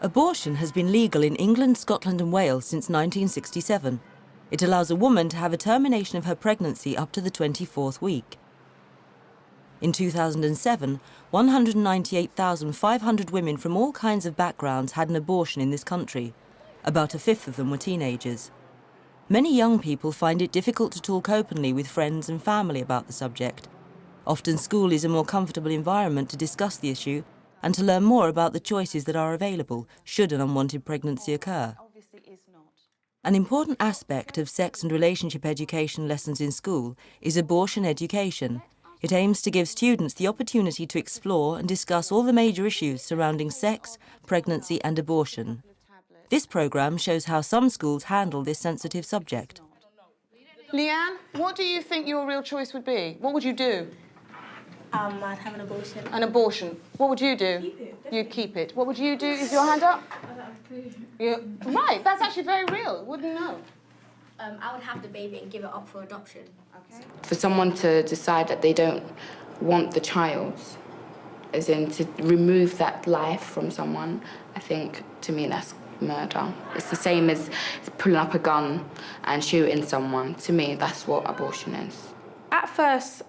Abortion has been legal in England, Scotland and Wales since 1967. It allows a woman to have a termination of her pregnancy up to the 24th week. In 2007, 198,500 women from all kinds of backgrounds had an abortion in this country. About a fifth of them were teenagers. Many young people find it difficult to talk openly with friends and family about the subject. Often school is a more comfortable environment to discuss the issue and to learn more about the choices that are available should an unwanted pregnancy occur. An important aspect of sex and relationship education lessons in school is abortion education. It aims to give students the opportunity to explore and discuss all the major issues surrounding sex, pregnancy and abortion. This programme shows how some schools handle this sensitive subject. Leanne, what do you think your real choice would be? What would you do? I'd have an abortion. An abortion. What would you do? Keep it. You'd keep it. What would you do? Is your hand up? I don't have a clue. Right, that's actually very real. Wouldn't know. I would have the baby and give it up for adoption. Okay. For someone to decide that they don't want the child, as in to remove that life from someone, I think, to me, that's murder. It's the same as pulling up a gun and shooting someone. To me, that's what abortion is. At first,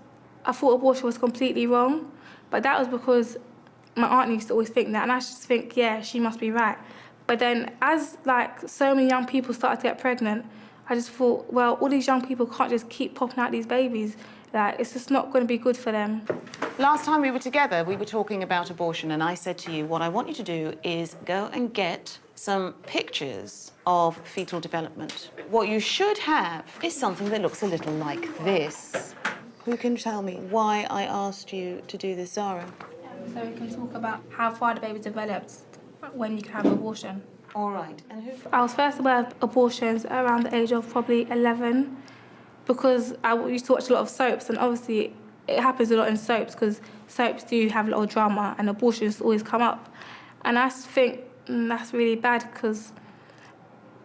I thought abortion was completely wrong, but that was because my aunt used to always think that, and I just think, yeah, she must be right. But then as, so many young people started to get pregnant, I just thought, well, all these young people can't just keep popping out these babies. It's just not going to be good for them. Last time we were together, we were talking about abortion, and I said to you, what I want you to do is go and get some pictures of fetal development. What you should have is something that looks a little like this. Who can tell me why I asked you to do this, Zara? So we can talk about how far the baby develops when you can have an abortion. All right, and who? I was first aware of abortions around the age of probably 11 because I used to watch a lot of soaps, and obviously it happens a lot in soaps because soaps do have a lot of drama and abortions always come up. And I think that's really bad because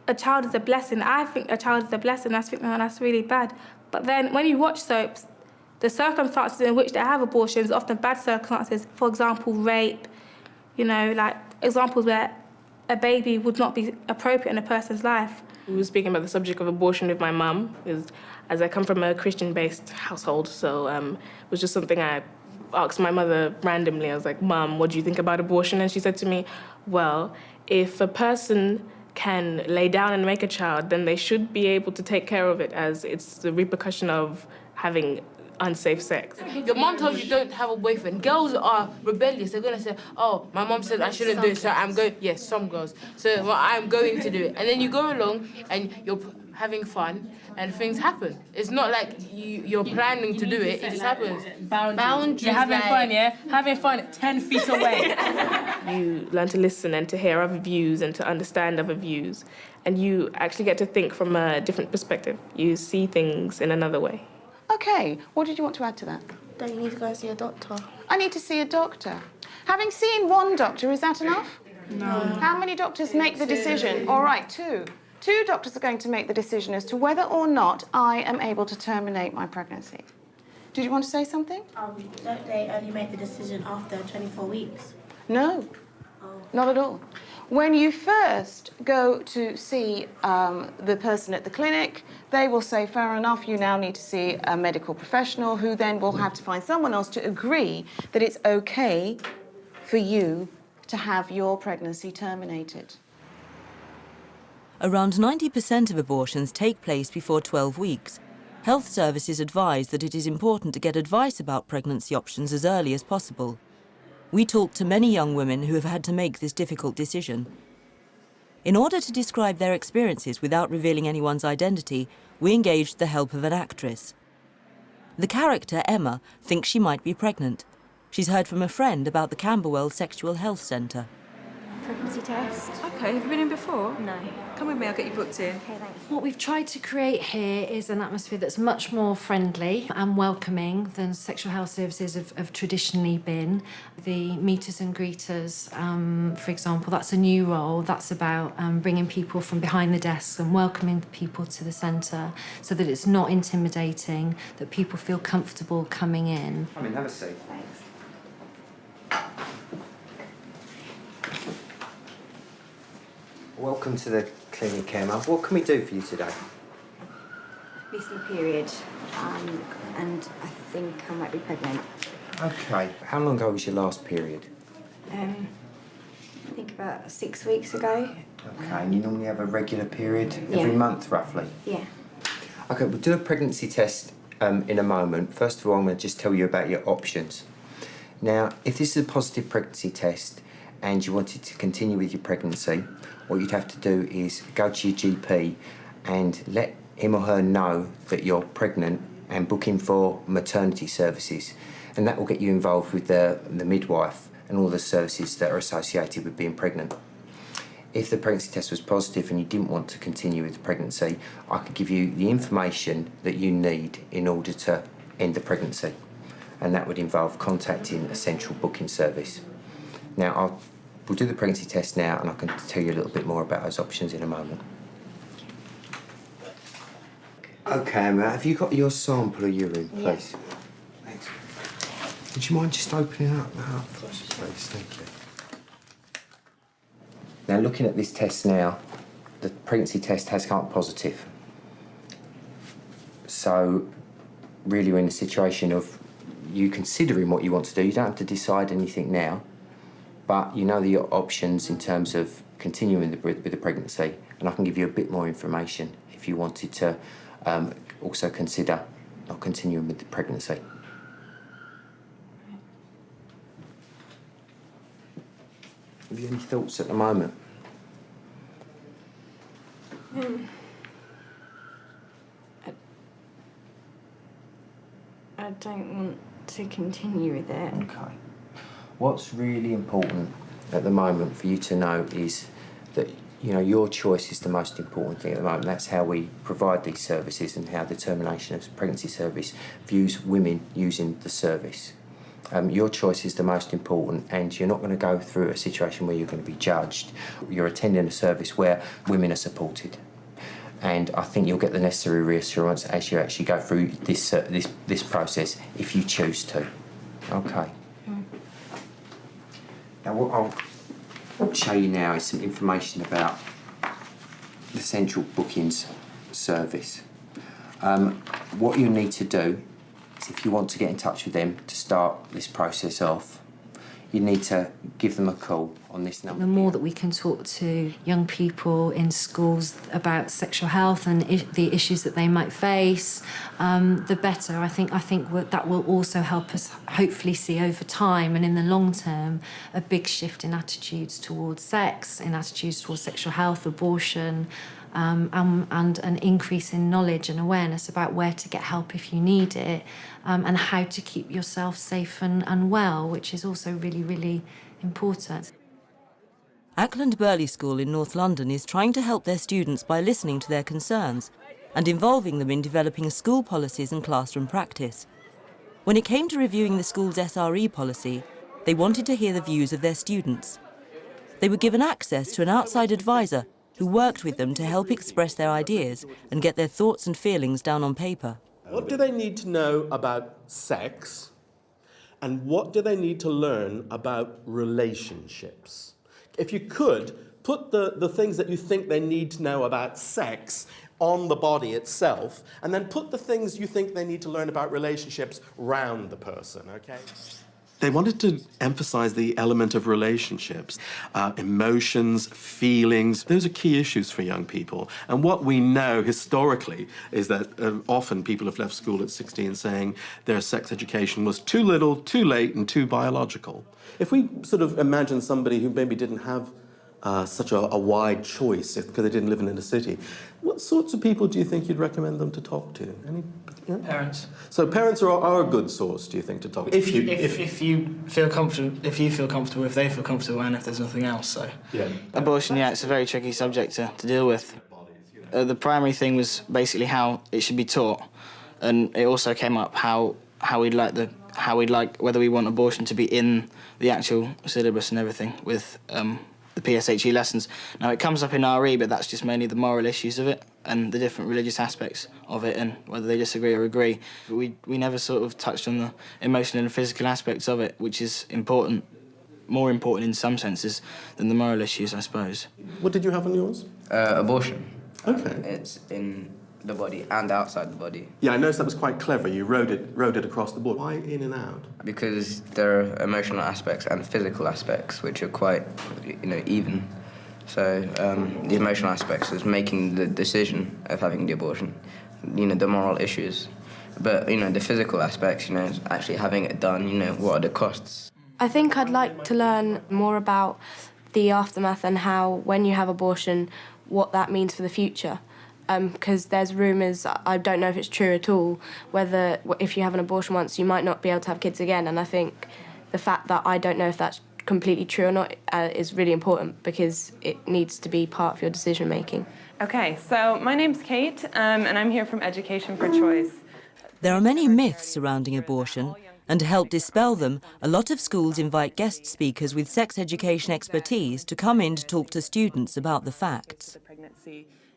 a child is a blessing. I think a child is a blessing. I think that's really bad. But then when you watch soaps, the circumstances in which they have abortions are often bad circumstances. For example, rape, examples where a baby would not be appropriate in a person's life. We were speaking about the subject of abortion with my mum, as I come from a Christian-based household, so it was just something I asked my mother randomly. I was like, Mum, what do you think about abortion? And she said to me, well, if a person can lay down and make a child, then they should be able to take care of it, as it's the repercussion of having unsafe sex. Your mom tells you don't have a boyfriend. Girls are rebellious. They're gonna say, oh, my mom said I shouldn't do it, so I'm going. Yes, some girls. So well, I'm going to do it. And then you go along and you're having fun and things happen. It's not like you're planning to do it, it just happens. Boundaries. You're having fun, yeah? Having fun 10 feet away. You learn to listen and to hear other views and to understand other views. And you actually get to think from a different perspective. You see things in another way. OK, what did you want to add to that? Don't you need to go and see a doctor? I need to see a doctor. Having seen one doctor, is that enough? No. How many doctors make the decision? All right, two. Two doctors are going to make the decision as to whether or not I am able to terminate my pregnancy. Did you want to say something? Don't they only make the decision after 24 weeks? No, not at all. When you first go to see the person at the clinic, they will say, fair enough, you now need to see a medical professional, who then will have to find someone else to agree that it's OK for you to have your pregnancy terminated. Around 90% of abortions take place before 12 weeks. Health services advise that it is important to get advice about pregnancy options as early as possible. We talked to many young women who have had to make this difficult decision. In order to describe their experiences without revealing anyone's identity, we engaged the help of an actress. The character, Emma, thinks she might be pregnant. She's heard from a friend about the Camberwell Sexual Health Centre. Pregnancy test. OK, have you been in before? No. Come with me, I'll get you booked in. Okay, thanks. What we've tried to create here is an atmosphere that's much more friendly and welcoming than sexual health services have traditionally been. The meeters and greeters, for example, that's a new role. That's about bringing people from behind the desks and welcoming people to the centre so that it's not intimidating, that people feel comfortable coming in. I mean, have a seat. Thanks. Welcome to the clinic, Emma. What can we do for you today? Missing a period, and I think I might be pregnant. Okay. How long ago was your last period? I think about 6 weeks ago. Okay, and you normally have a regular period Yeah. every month, roughly? Yeah. Okay, we'll do a pregnancy test in a moment. First of all, I'm going to just tell you about your options. Now, if this is a positive pregnancy test and you wanted to continue with your pregnancy, what you'd have to do is go to your GP and let him or her know that you're pregnant and book in for maternity services. And that will get you involved with the midwife and all the services that are associated with being pregnant. If the pregnancy test was positive and you didn't want to continue with the pregnancy, I could give you the information that you need in order to end the pregnancy. And that would involve contacting a central booking service. Now, we'll do the pregnancy test now and I can tell you a little bit more about those options in a moment. Okay, Emma, have you got your sample of urine, please? Yeah. Thanks. Would you mind just opening up that up for us, please? Thank you. Now, looking at this test now, the pregnancy test has come up positive. So, really we're in a situation of you considering what you want to do. You don't have to decide anything now, but you know your options in terms of continuing with the pregnancy, and I can give you a bit more information if you wanted to also consider not continuing with the pregnancy. Have you any thoughts at the moment? I don't want to continue with it. Okay. What's really important at the moment for you to know is that, you know, your choice is the most important thing at the moment. That's how we provide these services and how the termination of pregnancy service views women using the service. Your choice is the most important, and you're not going to go through a situation where you're going to be judged. You're attending a service where women are supported. And I think you'll get the necessary reassurance as you actually go through this process if you choose to. Okay. Now, what I'll show you now is some information about the central bookings service. What you need to do is, if you want to get in touch with them to start this process off, you need to give them a call on this number. The more that we can talk to young people in schools about sexual health and the issues that they might face, the better. I think that will also help us hopefully see over time and in the long term a big shift in attitudes towards sex, in attitudes towards sexual health, abortion, and an increase in knowledge and awareness about where to get help if you need it, and how to keep yourself safe and well, which is also really, really important. Ackland Burley School in North London is trying to help their students by listening to their concerns and involving them in developing school policies and classroom practice. When it came to reviewing the school's SRE policy, they wanted to hear the views of their students. They were given access to an outside advisor who worked with them to help express their ideas and get their thoughts and feelings down on paper. What do they need to know about sex? And what do they need to learn about relationships? If you could, put the things that you think they need to know about sex on the body itself, and then put the things you think they need to learn about relationships round the person, okay? They wanted to emphasize the element of relationships, emotions, feelings. Those are key issues for young people. And what we know historically is that often people have left school at 16 saying their sex education was too little, too late, and too biological. If we sort of imagine somebody who maybe didn't have such a wide choice because they didn't live in a city, what sorts of people do you think you'd recommend them to talk to? Parents. So parents are a good source, do you think, to talk to? If you feel comfortable, if they feel comfortable, and if there's nothing else. So yeah. Abortion, it's a very tricky subject to deal with. The primary thing was basically how it should be taught, and it also came up how we'd like whether we want abortion to be in the actual syllabus and everything with the PSHE lessons. Now it comes up in RE, but that's just mainly the moral issues of it and the different religious aspects of it and whether they disagree or agree. But we never sort of touched on the emotional and physical aspects of it, which is important. more important in some senses than the moral issues, I suppose. What did you have on yours? Abortion. Okay. It's in the body and outside the body. Yeah, I noticed that was quite clever. You wrote it across the board. Why in and out? Because there are emotional aspects and physical aspects which are quite, even. So the emotional aspects is making the decision of having the abortion, the moral issues. But, the physical aspects, is actually having it done, what are the costs? I think I'd like to learn more about the aftermath and how, when you have abortion, what that means for the future. Because there's rumours, I don't know if it's true at all, whether if you have an abortion once, you might not be able to have kids again. And I think the fact that I don't know if that's completely true or not is really important, because it needs to be part of your decision-making. Okay, so my name's Kate, and I'm here from Education for Choice. There are many myths surrounding abortion, and to help dispel them, a lot of schools invite guest speakers with sex education expertise to come in to talk to students about the facts.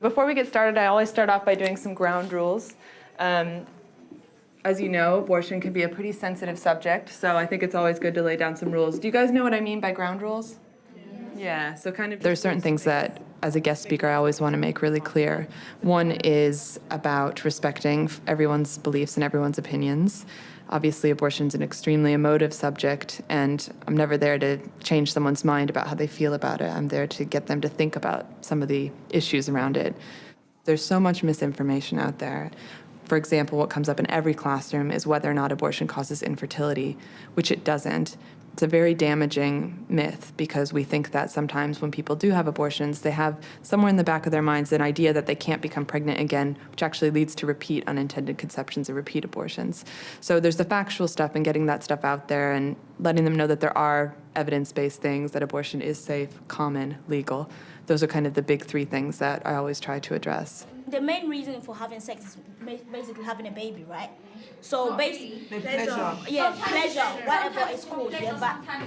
Before we get started, I always start off by doing some ground rules. As you know, abortion can be a pretty sensitive subject, so I think it's always good to lay down some rules. Do you guys know what I mean by ground rules? Yeah, so kind of... There are certain things that, as a guest speaker, I always want to make really clear. One is about respecting everyone's beliefs and everyone's opinions. Obviously, abortion's an extremely emotive subject, and I'm never there to change someone's mind about how they feel about it. I'm there to get them to think about some of the issues around it. There's so much misinformation out there. For example, what comes up in every classroom is whether or not abortion causes infertility, which it doesn't. It's a very damaging myth, because we think that sometimes when people do have abortions, they have somewhere in the back of their minds an idea that they can't become pregnant again, which actually leads to repeat unintended conceptions or repeat abortions. So there's the factual stuff, and getting that stuff out there and letting them know that there are evidence-based things, that abortion is safe, common, legal. Those are kind of the big three things that I always try to address. The main reason for having sex is basically having a baby, right? So basically, pleasure. Yeah, pleasure, whatever it's called. Yeah, but I'm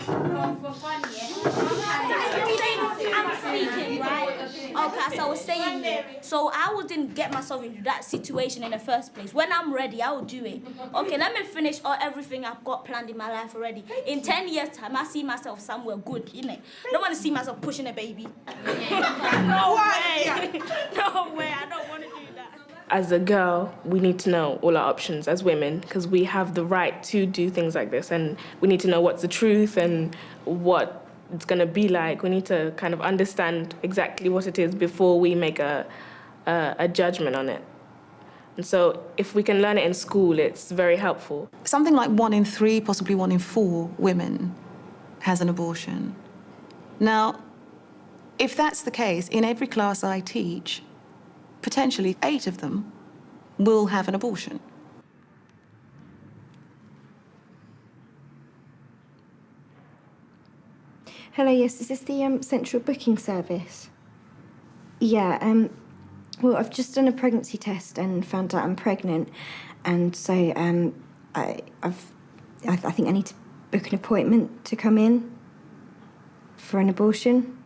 speaking, right? Okay, so I was saying, yeah. So I wouldn't get myself into that situation in the first place. When I'm ready, I will do it. Okay, let me finish everything I've got planned in my life already. In 10 years' time, I see myself somewhere good, innit? I don't want to see myself pushing a baby. No way. No way. I don't want to do that. As a girl, we need to know all our options as women, because we have the right to do things like this, and we need to know what's the truth and what it's going to be like. We need to kind of understand exactly what it is before we make a judgment on it. And so if we can learn it in school, it's very helpful. Something like 1 in 3, possibly 1 in 4 women has an abortion. Now, if that's the case, in every class I teach, potentially 8 of them will have an abortion. Hello, yes, is this the central booking service? Yeah, well, I've just done a pregnancy test and found out I'm pregnant, and so I think I need to book an appointment to come in for an abortion.